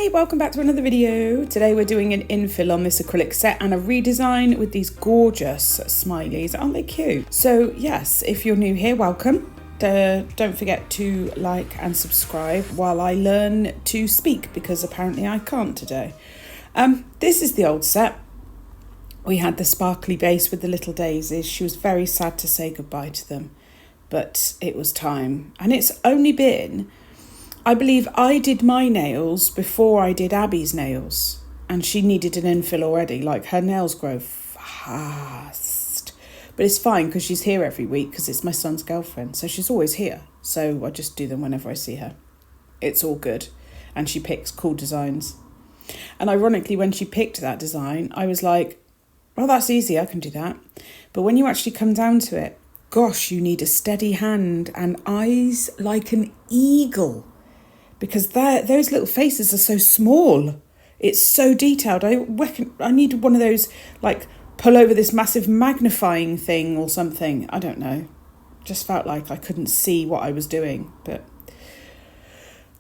Hey, welcome back to another video. Today we're doing an infill on this acrylic set and a redesign with these gorgeous smileys. Aren't they cute? So yes, if you're new here, welcome. Don't forget to like and subscribe while I learn to speak, because apparently I can't today. This is the old set. We had the sparkly base with the little daisies. She was very sad to say goodbye to them, but it was time. And it's only been, I believe I did my nails before I did Abby's nails, and she needed an infill already. Like, her nails grow fast, but it's fine because she's here every week because it's my son's girlfriend, so she's always here. So I just do them whenever I see her. It's all good, and she picks cool designs. And ironically, when she picked that design, I was like, well, that's easy, I can do that. But when you actually come down to it, gosh, you need a steady hand and eyes like an eagle, because those little faces are so small. It's so detailed. I needed one of those, like, pull over this massive magnifying thing or something. I don't know. Just felt like I couldn't see what I was doing. But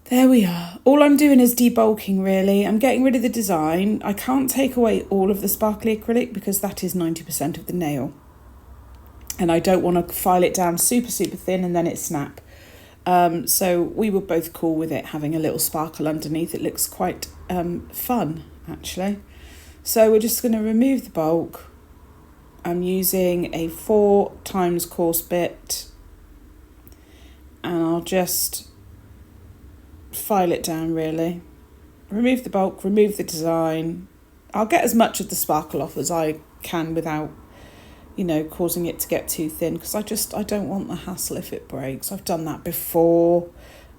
there we are. All I'm doing is debulking, really. I'm getting rid of the design. I can't take away all of the sparkly acrylic because that is 90% of the nail. And I don't want to file it down super, super thin and then it snap. So we were both cool with it having a little sparkle underneath. It looks quite fun, actually. So we're just going to remove the bulk. I'm using a 4x coarse bit, and I'll just file it down, really. Remove the bulk, remove the design. I'll get as much of the sparkle off as I can without, you know, causing it to get too thin, because I don't want the hassle if it breaks. I've done that before.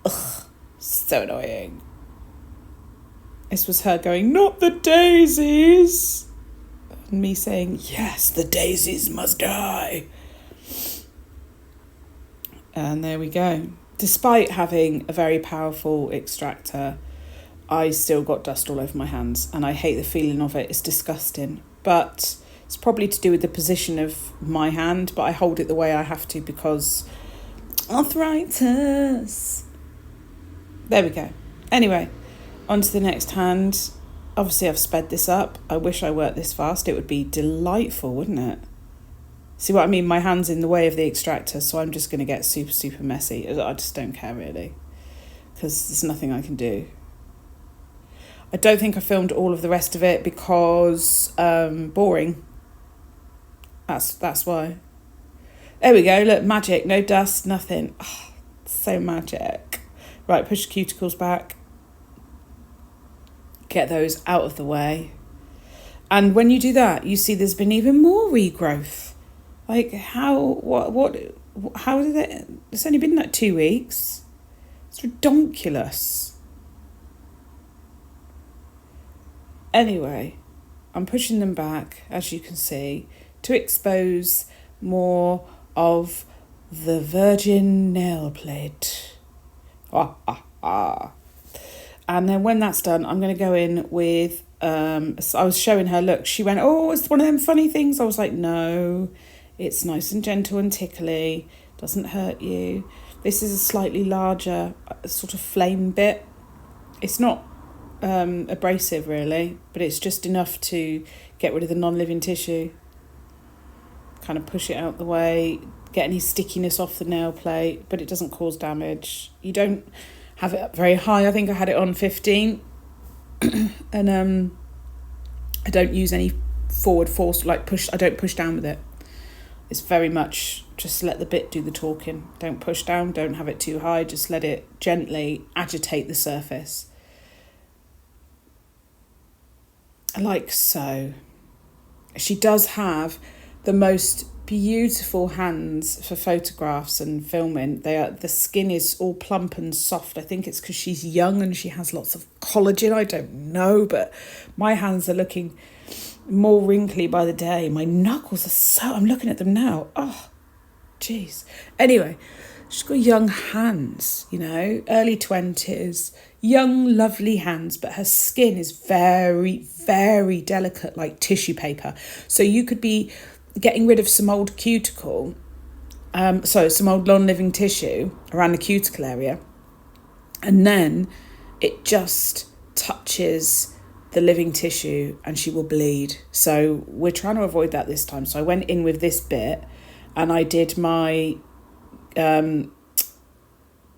Ugh, so annoying. This was her going, not the daisies. And me saying, yes, the daisies must die. And there we go. Despite having a very powerful extractor, I still got dust all over my hands, and I hate the feeling of it. It's disgusting. But it's probably to do with the position of my hand, but I hold it the way I have to because arthritis. There we go. Anyway, on to the next hand. Obviously, I've sped this up. I wish I worked this fast. It would be delightful, wouldn't it? See what I mean? My hand's in the way of the extractor, so I'm just going to get super, super messy. I just don't care, really, because there's nothing I can do. I don't think I filmed all of the rest of it because boring. That's why. There we go. Look, magic. No dust, nothing. Oh, so magic. Right, push the cuticles back. Get those out of the way. And when you do that, you see there's been even more regrowth. Like, how did it? It's only been like 2 weeks. It's ridiculous. Anyway, I'm pushing them back, as you can see, to expose more of the virgin nail plate. And then when that's done, I'm going to go in with, I was showing her, look, she went, oh, it's one of them funny things. I was like, no, it's nice and gentle and tickly, doesn't hurt you. This is a slightly larger sort of flame bit. It's not abrasive, really, but it's just enough to get rid of the non-living tissue. Kind of push it out the way, get any stickiness off the nail plate, but it doesn't cause damage. You don't have it up very high. I think I had it on 15 and I don't use any forward force, like push. I don't push down with it. It's very much just let the bit do the talking. Don't push down, don't have it too high, just let it gently agitate the surface. Like so. She does have the most beautiful hands for photographs and filming. The skin is all plump and soft. I think it's because she's young and she has lots of collagen. I don't know, but my hands are looking more wrinkly by the day. My knuckles are I'm looking at them now. Oh, jeez. Anyway, she's got young hands, you know, early 20s, young, lovely hands, but her skin is very, very delicate, like tissue paper. So you could be getting rid of some old cuticle, some old non-living tissue around the cuticle area, and then it just touches the living tissue and she will bleed. So we're trying to avoid that this time. So I went in with this bit and I did my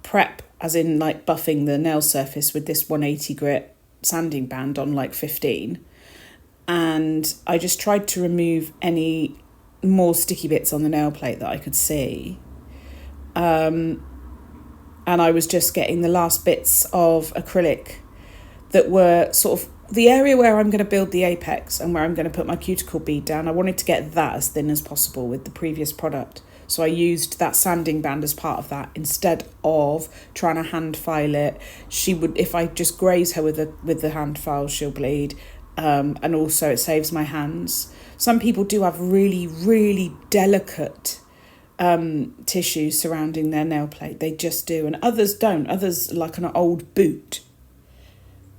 prep, as in like buffing the nail surface with this 180 grit sanding band on like 15. And I just tried to remove any more sticky bits on the nail plate that I could see. And I was just getting the last bits of acrylic that were sort of the area where I'm going to build the apex and where I'm going to put my cuticle bead down. I wanted to get that as thin as possible with the previous product. So I used that sanding band as part of that instead of trying to hand file it. She would, if I just graze her with the hand file, she'll bleed. And also it saves my hands. Some people do have really, really delicate tissues surrounding their nail plate. They just do. And others don't. Others like an old boot.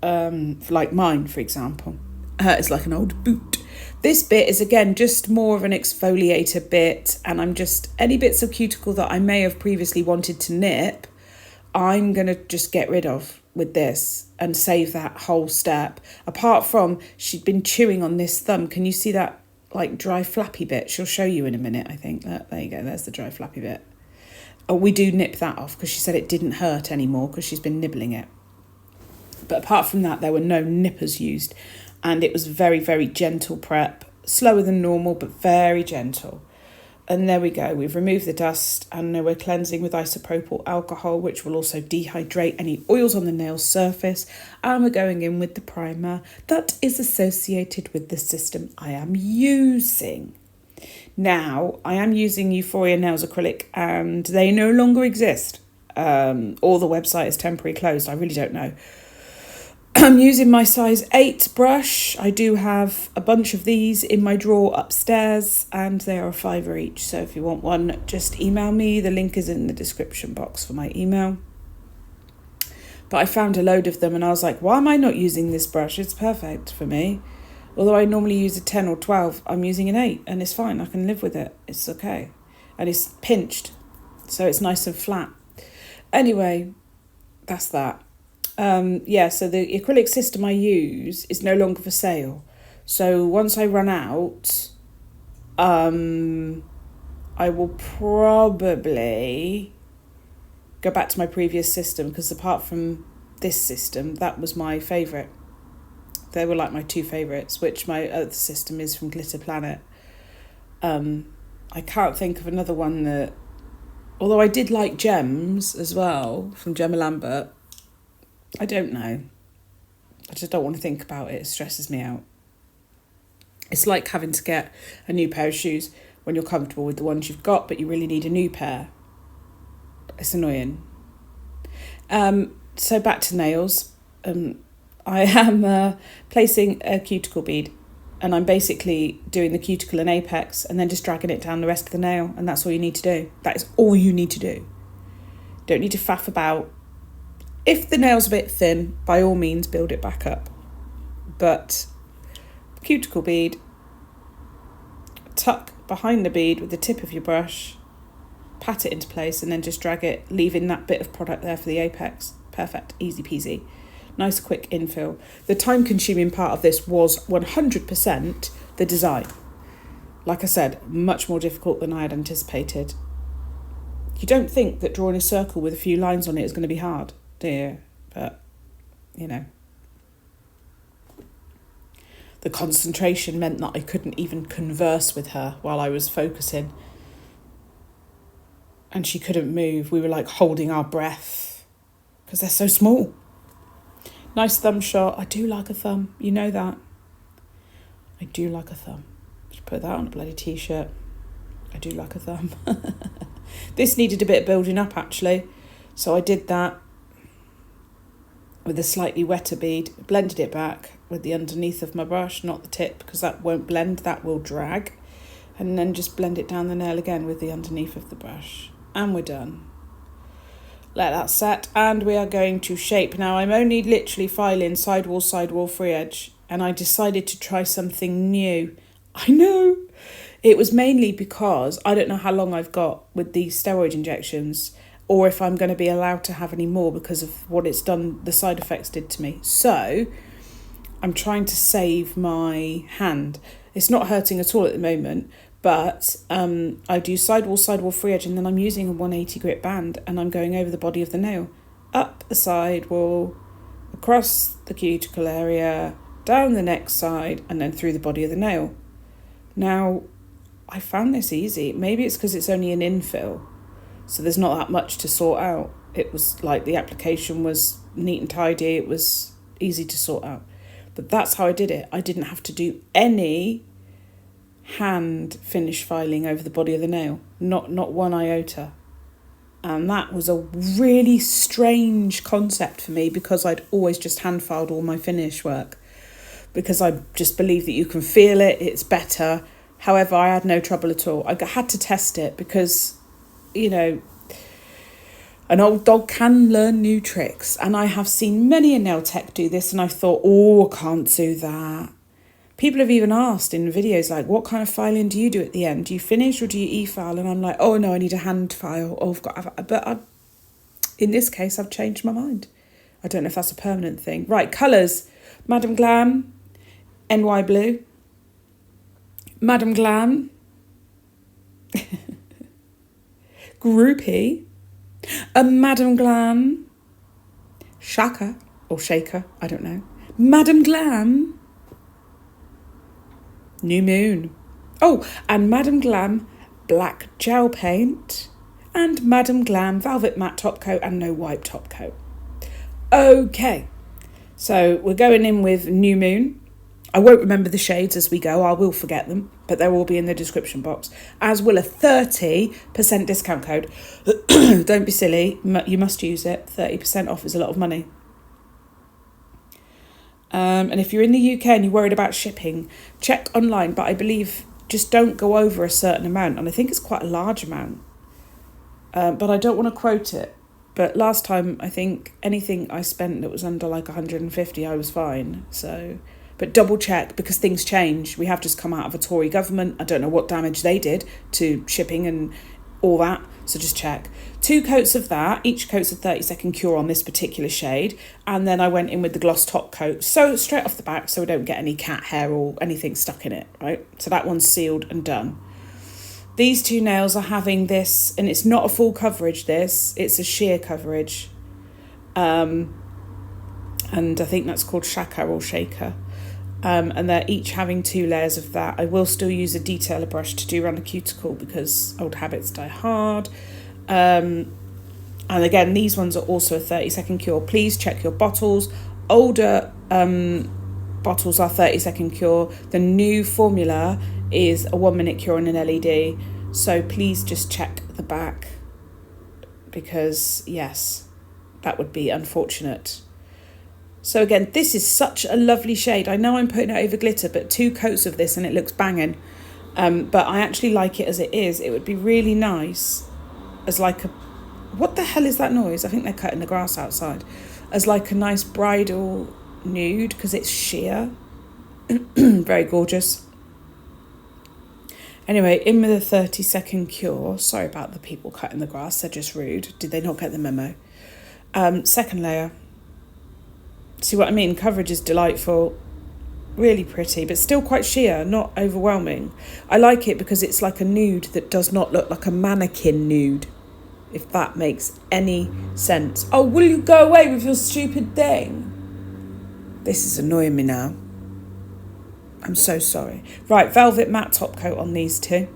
Like mine, for example. It's like an old boot. This bit is, again, just more of an exfoliator bit. And I'm just, any bits of cuticle that I may have previously wanted to nip, I'm going to just get rid of with this and save that whole step. Apart from, she'd been chewing on this thumb. Can you see that like dry flappy bit? She'll show you in a minute, I think. There you go, there's the dry flappy bit. Oh, we do nip that off because she said it didn't hurt anymore because she's been nibbling it. But apart from that, there were no nippers used. And it was very, very gentle prep. Slower than normal, but very gentle. And there we go. We've removed the dust and now we're cleansing with isopropyl alcohol, which will also dehydrate any oils on the nail surface. And we're going in with the primer that is associated with the system I am using. Now, I am using Euphoria Nails Acrylic and they no longer exist. Or the website is temporarily closed. I really don't know. I'm using my size 8 brush. I do have a bunch of these in my drawer upstairs and they are $5 each. So if you want one, just email me. The link is in the description box for my email. But I found a load of them and I was like, why am I not using this brush? It's perfect for me. Although I normally use a 10 or 12, I'm using an 8 and it's fine. I can live with it. It's okay. And it's pinched, so it's nice and flat. Anyway, that's that. So the acrylic system I use is no longer for sale. So once I run out, I will probably go back to my previous system because apart from this system, that was my favourite. They were like my two favourites, which my other system is from Glitter Planet. I can't think of another one that, although I did like Gems as well from Gemma Lambert. I don't know. I just don't want to think about it. It stresses me out. It's like having to get a new pair of shoes when you're comfortable with the ones you've got, but you really need a new pair. It's annoying. So back to nails. I am placing a cuticle bead and I'm basically doing the cuticle and apex and then just dragging it down the rest of the nail, and that's all you need to do. That is all you need to do. Don't need to faff about. If the nail's a bit thin, by all means, build it back up. But cuticle bead, tuck behind the bead with the tip of your brush, pat it into place, and then just drag it, leaving that bit of product there for the apex. Perfect, easy peasy. Nice quick infill. The time-consuming part of this was 100% the design. Like I said, much more difficult than I had anticipated. You don't think that drawing a circle with a few lines on it is going to be hard, do you? But, you know. The concentration meant that I couldn't even converse with her while I was focusing. And she couldn't move. We were like holding our breath because they're so small. Nice thumb shot. I do like a thumb. You know that. I do like a thumb. Just put that on a bloody t-shirt. I do like a thumb. This needed a bit of building up actually. So I did that with a slightly wetter bead. Blended it back with the underneath of my brush, not the tip, because that won't blend, that will drag. And then just blend it down the nail again with the underneath of the brush. And we're done. Let that set, and we are going to shape. Now I'm only literally filing sidewall, free edge, and I decided to try something new. I know. It was mainly because I don't know how long I've got with these steroid injections, or if I'm going to be allowed to have any more because of what it's done, the side effects did to me. So I'm trying to save my hand. It's not hurting at all at the moment, but I do sidewall, free edge, and then I'm using a 180 grit band, and I'm going over the body of the nail, up the sidewall, across the cuticle area, down the next side, and then through the body of the nail. Now, I found this easy. Maybe it's because it's only an infill, so there's not that much to sort out. It was like the application was neat and tidy. It was easy to sort out. But that's how I did it. I didn't have to do any hand finish filing over the body of the nail. Not one iota. And that was a really strange concept for me because I'd always just hand filed all my finish work. Because I just believe that you can feel it, it's better. However, I had no trouble at all. I had to test it because, you know, an old dog can learn new tricks. And I have seen many a nail tech do this and I thought, oh, I can't do that. People have even asked in videos like, what kind of filing do you do at the end? Do you finish or do you e-file? And I'm like, oh no, I need a hand file. Oh, in this case, I've changed my mind. I don't know if that's a permanent thing. Right, colours. Madam Glam, NY Blue. Madam Glam. Groupie. A Madam Glam. Shaka or Shaker, I don't know. Madam Glam. New Moon. Oh, and Madam Glam Black Gel Paint. And Madam Glam Velvet Matte Top Coat and No Wipe Top Coat. Okay, so we're going in with New Moon. I won't remember the shades as we go. I will forget them, but they'll all be in the description box. As will a 30% discount code. Don't be silly. You must use it. 30% off is a lot of money. And if you're in the UK and you're worried about shipping, check online. But I believe just don't go over a certain amount. And I think it's quite a large amount. But I don't want to quote it. But last time, I think anything I spent that was under like 150, I was fine. So, but double check because things change. We have just come out of a Tory government. I don't know what damage they did to shipping and all that. So just check. 2 coats of that. Each coat's a 30-second cure on this particular shade. And then I went in with the gloss top coat. So straight off the back so we don't get any cat hair or anything stuck in it, right? So that one's sealed and done. These 2 nails are having this, and it's not a full coverage, this. It's a sheer coverage. And I think that's called Shaka or Shaker. And they're each having 2 layers of that. I will still use a detailer brush to do around the cuticle because old habits die hard. And again, these ones are also a 30-second cure. Please check your bottles. Older bottles are 30-second cure. The new formula is a 1-minute cure and an LED. So please just check the back because, yes, that would be unfortunate. So again, this is such a lovely shade. I know I'm putting it over glitter, but 2 coats of this and it looks banging. But I actually like it as it is. It would be really nice as like a... What the hell is that noise? I think they're cutting the grass outside. As like a nice bridal nude because it's sheer. Very gorgeous. Anyway, in with a 30-second cure. Sorry about the people cutting the grass. They're just rude. Did they not get the memo? Second layer. See what I mean? Coverage is delightful, really pretty, but still quite sheer, not overwhelming. I like it because it's like a nude that does not look like a mannequin nude, if that makes any sense. Oh, will you go away with your stupid thing? This is annoying me now. I'm so sorry. Right, velvet matte top coat on these 2.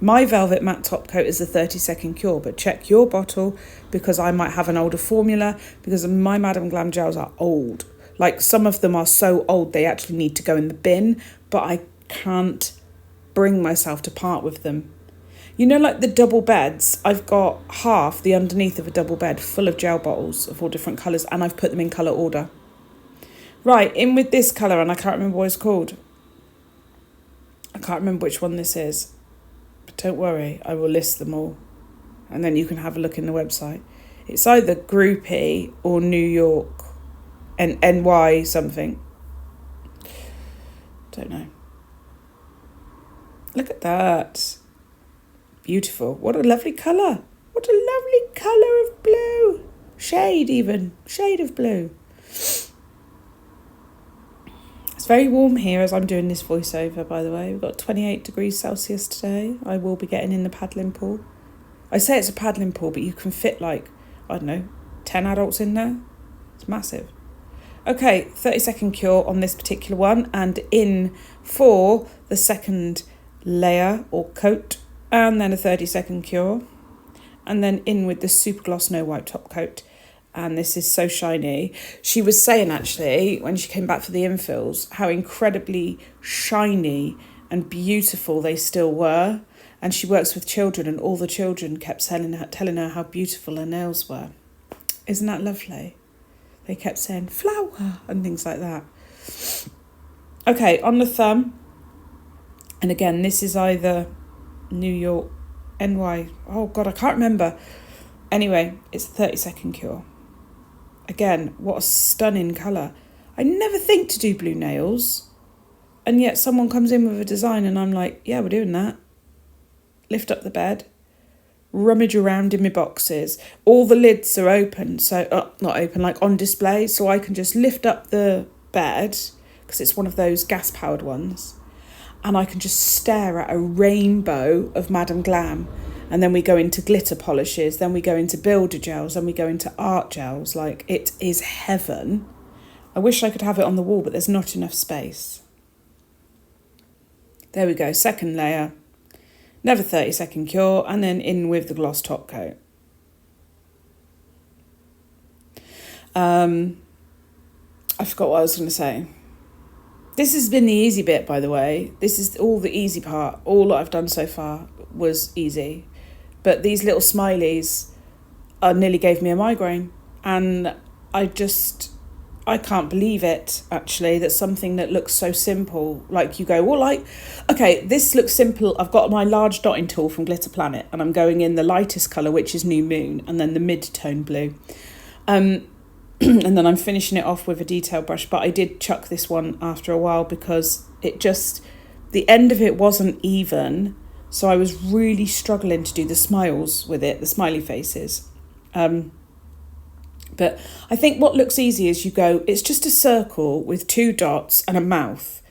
My velvet matte top coat is a 30-second cure, but check your bottle because I might have an older formula because my Madam Glam gels are old. Like some of them are so old they actually need to go in the bin, but I can't bring myself to part with them. You know, like the double beds, I've got half the underneath of a double bed full of gel bottles of all different colours and I've put them in colour order. Right, in with this colour and I can't remember what it's called. I can't remember which one this is. But don't worry, I will list them all. And then you can have a look in the website. It's either Groupie or New York and NY something. Don't know. Look at that. Beautiful. What a lovely colour. What a lovely colour of blue. Shade even. Shade of blue. It's very warm here as I'm doing this voiceover, by the way. We've got 28 degrees Celsius today. I will be getting in the paddling pool. I say it's a paddling pool, but you can fit like, I don't know, 10 adults in there. It's massive. Okay, 30-second cure on this particular one, and in for the second layer or coat, and then a 30-second cure, and then in with the Super Gloss No Wipe top coat. And this is so shiny. She was saying actually, when she came back for the infills, how incredibly shiny and beautiful they still were. And she works with children, and all the children kept telling her how beautiful her nails were. Isn't that lovely? They kept saying flower and things like that. Okay, on the thumb. And again, this is either New York, NY. Oh, God, I can't remember. Anyway, it's a 30-second cure. Again, what a stunning colour. I never think to do blue nails. And yet someone comes in with a design and I'm like, yeah, we're doing that. Lift up the bed. Rummage around in my boxes. All the lids are open, so not open, like on display, so I can just lift up the bed because it's one of those gas powered ones, and I can just stare at a rainbow of Madame Glam. And then we go into glitter polishes, then we go into builder gels, then we go into art gels. Like, it is heaven. I wish I could have it on the wall, but there's not enough space. There we go, second layer. Another 30-second cure, and then in with the gloss top coat. I forgot what I was going to say. This has been the easy bit, by the way. This is all the easy part. All I've done so far was easy. But these little smileys nearly gave me a migraine. And I can't believe it, actually, that something that looks so simple, like you go, well, like, okay, this looks simple. I've got my large dotting tool from Glitter Planet, and I'm going in the lightest colour, which is New Moon, and then the mid-tone blue. And then I'm finishing it off with a detail brush, but I did chuck this one after a while because the end of it wasn't even, so I was really struggling to do the smiles with it, the smiley faces. But I think what looks easy is you go, it's just a circle with 2 dots and a mouth.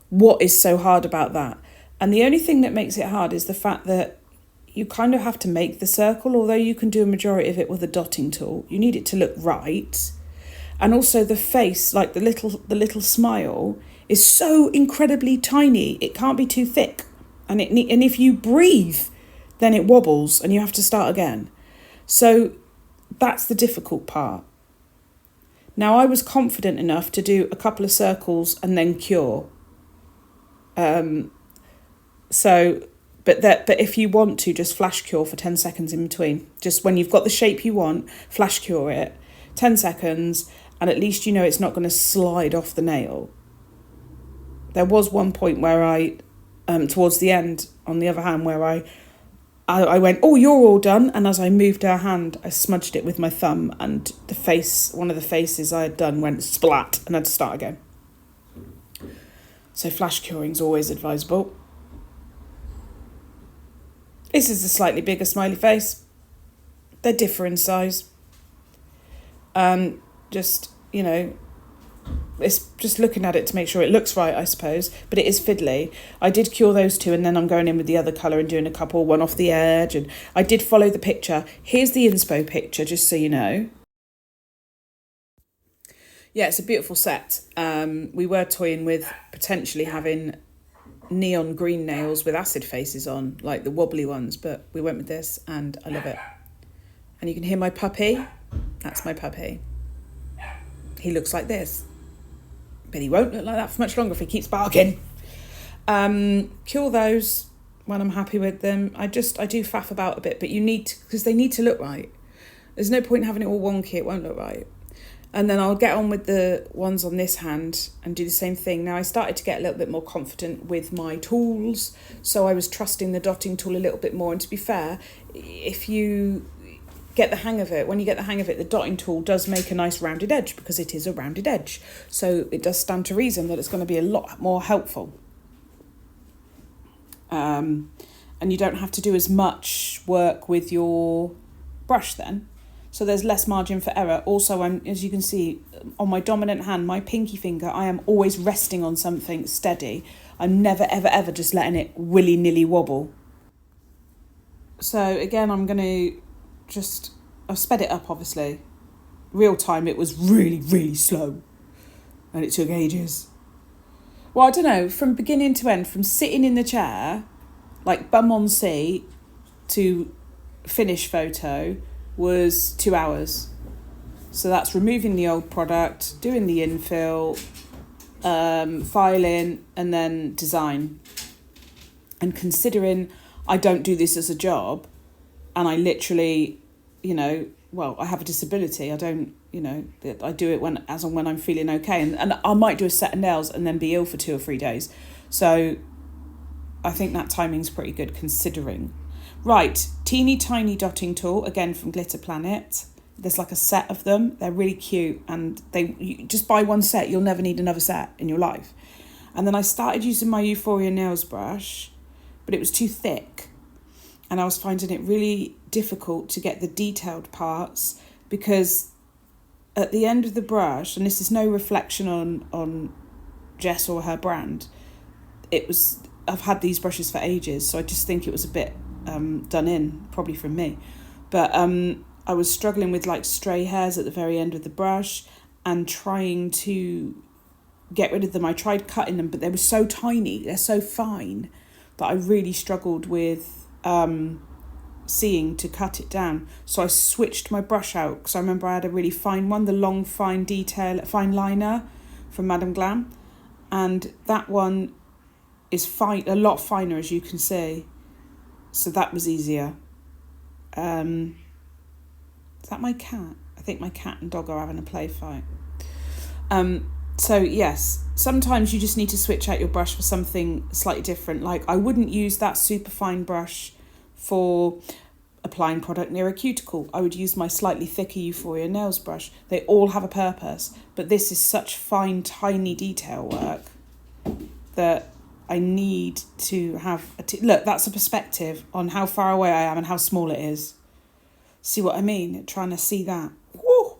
What is so hard about that? And the only thing that makes it hard is the fact that you kind of have to make the circle, although you can do a majority of it with a dotting tool. You need it to look right. And also the face, like the little smile, is so incredibly tiny. It can't be too thick. And if you breathe, then it wobbles and you have to start again. So that's the difficult part. Now, I was confident enough to do a couple of circles and then cure. But if you want to, just flash cure for 10 seconds in between. Just when you've got the shape you want, flash cure it, 10 seconds, and at least you know it's not going to slide off the nail. There was one point where I, towards the end, on the other hand, where I went, oh, you're all done. And as I moved her hand, I smudged it with my thumb, and one of the faces I had done went splat and I had to start again. So flash curing is always advisable. This is a slightly bigger smiley face. They differ in size. Just, you know, it's just looking at it to make sure it looks right, I suppose. But it is fiddly. I did cure those 2, and then I'm going in with the other colour and doing a couple, one off the edge. And I did follow the picture. Here's the inspo picture, just so you know. Yeah, it's a beautiful set. We were toying with potentially having neon green nails with acid faces on, like the wobbly ones, but we went with this and I love it. And you can hear my puppy. That's my puppy. He looks like this, but he won't look like that for much longer if he keeps barking. Cure those when I'm happy with them. I do faff about a bit, but you need to, because they need to look right. There's no point in having it all wonky, it won't look right. And then I'll get on with the ones on this hand and do the same thing. Now, I started to get a little bit more confident with my tools, so I was trusting the dotting tool a little bit more. And to be fair, if you get the hang of it, when you get the hang of it, the dotting tool does make a nice rounded edge because it is a rounded edge. So it does stand to reason that it's going to be a lot more helpful. And you don't have to do as much work with your brush then. So there's less margin for error. Also, as you can see, on my dominant hand, my pinky finger, I am always resting on something steady. I'm never, ever, ever just letting it willy-nilly wobble. So again, I'm going to I've sped it up, obviously. Real time, it was really, really slow. And it took ages. Well, I don't know, from beginning to end, from sitting in the chair, like bum on seat, to finish photo was 2 hours. So that's removing the old product, doing the infill, filing, and then design. And considering I don't do this as a job, and I literally, I have a disability. I don't, I do it when I'm feeling okay. And I might do a set of nails and then be ill for 2 or 3 days. So I think that timing's pretty good considering. Right, teeny tiny dotting tool, again from Glitter Planet. There's like a set of them. They're really cute, and you just buy one set, you'll never need another set in your life. And then I started using my Euphoria nails brush, but it was too thick. And I was finding it really difficult to get the detailed parts, because at the end of the brush, and this is no reflection on Jess or her brand, I've had these brushes for ages, so I just think it was a bit done in, probably from me. But I was struggling with like stray hairs at the very end of the brush and trying to get rid of them. I tried cutting them, but they were so tiny, they're so fine, that I really struggled with seeing to cut it down. So I switched my brush out, because I remember I had a really fine one, the long fine liner from Madame Glam, and that one is fine, a lot finer, as you can see. So that was easier. Is that my cat? I think my cat and dog are having a play fight. So yes, sometimes you just need to switch out your brush for something slightly different. Like I wouldn't use that super fine brush for applying product near a cuticle. I would use my slightly thicker Euphoria nails brush. They all have a purpose, but this is such fine, tiny detail work that I need to have look, that's a perspective on how far away I am and how small it is. See what I mean? Trying to see that. Woo!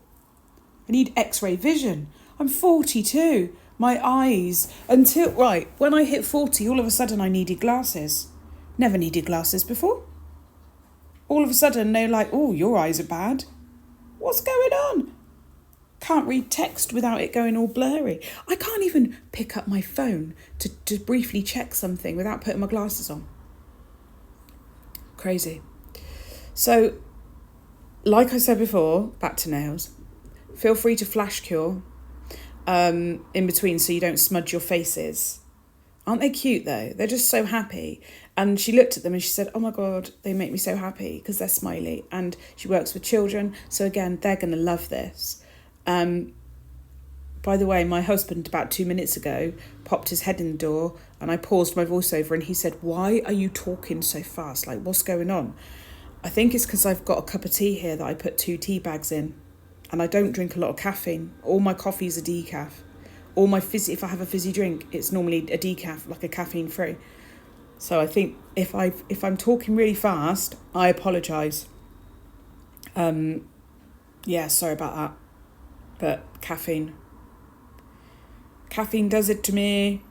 I need X-ray vision. I'm 42. My eyes, when I hit 40, all of a sudden I needed glasses. Never needed glasses before. All of a sudden they're like, oh, your eyes are bad. What's going on? Can't read text without it going all blurry. I can't even pick up my phone to briefly check something without putting my glasses on. Crazy. So, like I said before, back to nails. Feel free to flash cure in between so you don't smudge your faces. Aren't they cute though? They're just so happy. And she looked at them and she said, oh my God, they make me so happy because they're smiley. And she works with children. So again, they're going to love this. By the way, my husband about 2 minutes ago popped his head in the door and I paused my voiceover and he said, why are you talking so fast? Like, what's going on? I think it's because I've got a cup of tea here that I put 2 tea bags in, and I don't drink a lot of caffeine. All my coffees are decaf. All my if I have a fizzy drink, it's normally a decaf, like a caffeine free. So I think if I'm talking really fast, I apologise. Yeah, sorry about that. But caffeine does it to me.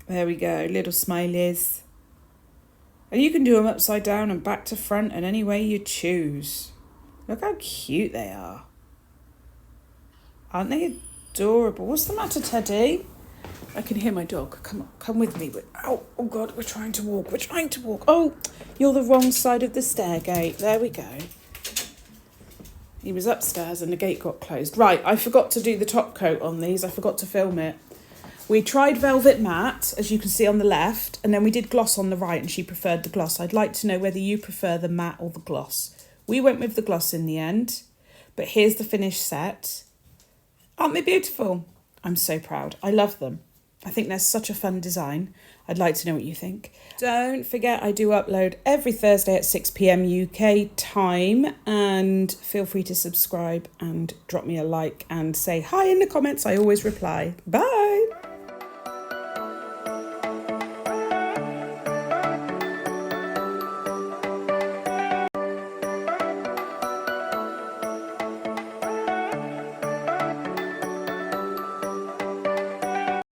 There we go, little smileys. And you can do them upside down and back to front and any way you choose. Look how cute they are. Aren't they adorable? What's the matter, Teddy? I can hear my dog. Come on, come with me. Oh God, we're trying to walk. Oh, you're the wrong side of the stair gate. There we go. He was upstairs and the gate got closed. Right, I forgot to do the top coat on these. I forgot to film it. We tried Velvet Matte, as you can see on the left, and then we did gloss on the right, and she preferred the gloss. I'd like to know whether you prefer the matte or the gloss. We went with the gloss in the end, but here's the finished set. Aren't they beautiful? I'm so proud. I love them. I think they're such a fun design. I'd like to know what you think. Don't forget, I do upload every Thursday at 6 p.m. UK time, and feel free to subscribe and drop me a like and say hi in the comments. I always reply. Bye.